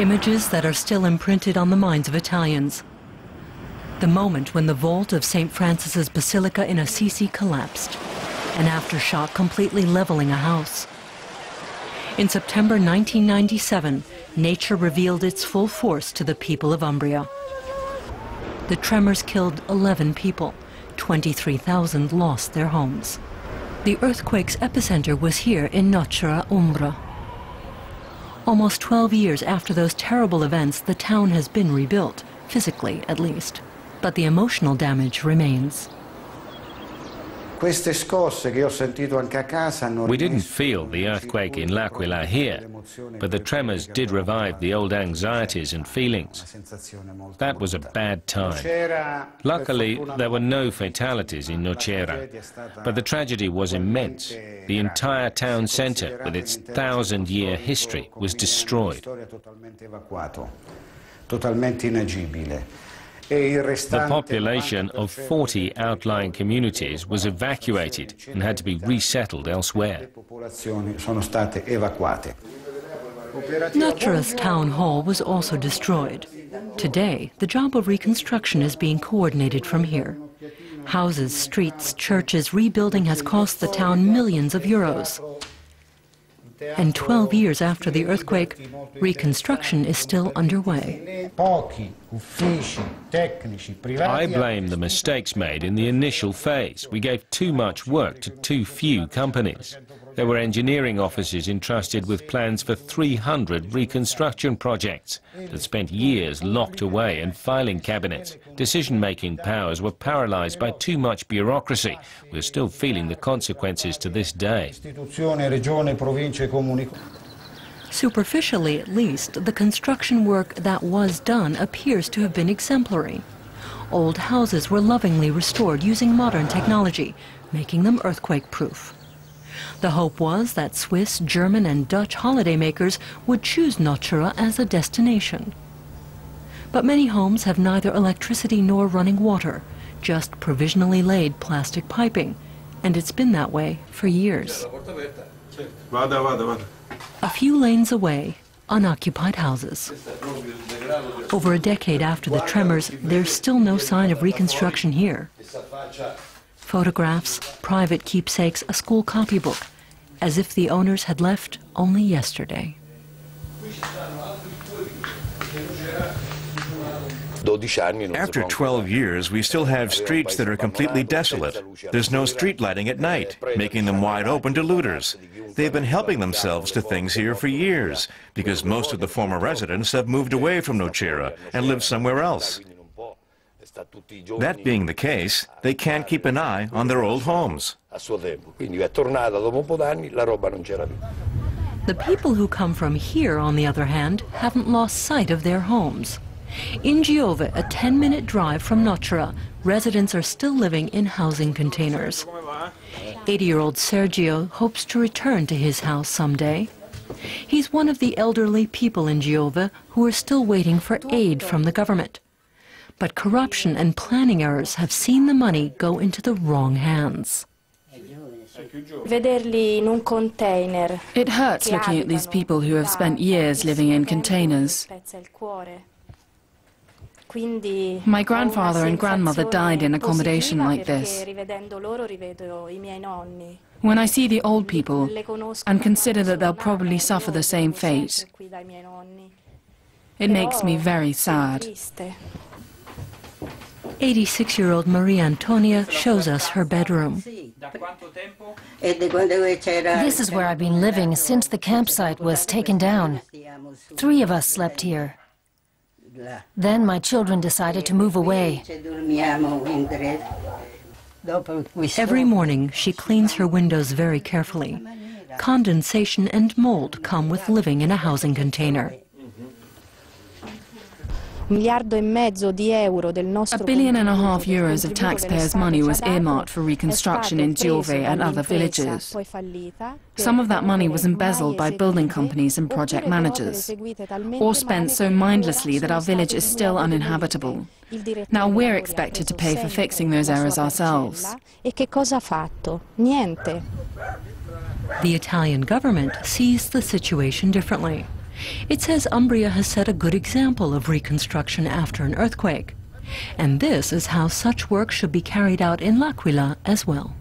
Images that are still imprinted on the minds of Italians. The moment when the vault of St. Francis's Basilica in Assisi collapsed, an aftershock completely leveling a house. In September 1997, nature revealed its full force to the people of Umbria. The tremors killed 11 people. 23,000 lost their homes. The earthquake's epicenter was here in Nocera, Umbria. Almost 12 years after those terrible events, the town has been rebuilt, physically at least. But the emotional damage remains. We didn't feel the earthquake in L'Aquila here, but the tremors did revive the old anxieties and feelings. That was a bad time. Luckily, there were no fatalities in Nocera, but the tragedy was immense. The entire town centre, with its 1,000-year history, was destroyed. The population of 40 outlying communities was evacuated and had to be resettled elsewhere. Nocera's town hall was also destroyed. Today, the job of reconstruction is being coordinated from here. Houses, streets, churches, rebuilding has cost the town millions of euros. And 12 years after the earthquake, reconstruction is still underway. I blame the mistakes made in the initial phase. We gave too much work to too few companies. There were engineering offices entrusted with plans for 300 reconstruction projects that spent years locked away in filing cabinets. Decision-making powers were paralyzed by too much bureaucracy. We're still feeling the consequences to this day. Superficially, at least, the construction work that was done appears to have been exemplary. Old houses were lovingly restored using modern technology, making them earthquake-proof. The hope was that Swiss, German and Dutch holidaymakers would choose Nocera as a destination. But many homes have neither electricity nor running water, just provisionally laid plastic piping, and it's been that way for years. A few lanes away, unoccupied houses. Over a decade after the tremors, there's still no sign of reconstruction here. Photographs, private keepsakes, a school copybook, as if the owners had left only yesterday. After 12 years, we still have streets that are completely desolate. There's no street lighting at night, making them wide open to looters. They've been helping themselves to things here for years, because most of the former residents have moved away from Nocera and lived somewhere else. That being the case, they can't keep an eye on their old homes. The people who come from here, on the other hand, haven't lost sight of their homes. In Giove, a 10-minute drive from Nocera, residents are still living in housing containers. 80-year-old Sergio hopes to return to his house someday. He's one of the elderly people in Giove who are still waiting for aid from the government. But corruption and planning errors have seen the money go into the wrong hands. It hurts looking at these people who have spent years living in containers. My grandfather and grandmother died in accommodation like this. When I see the old people and consider that they'll probably suffer the same fate, it makes me very sad. 86-year-old Maria Antonia shows us her bedroom. This is where I've been living since the campsite was taken down. 3 of us slept here. Then my children decided to move away. Every morning she cleans her windows very carefully. Condensation and mold come with living in a housing container. €1.5 billion of taxpayers' money was earmarked for reconstruction in Giove and other villages. Some of that money was embezzled by building companies and project managers, or spent so mindlessly that our village is still uninhabitable. Now we're expected to pay for fixing those errors ourselves. The Italian government sees the situation differently. It says Umbria has set a good example of reconstruction after an earthquake. And this is how such work should be carried out in L'Aquila as well.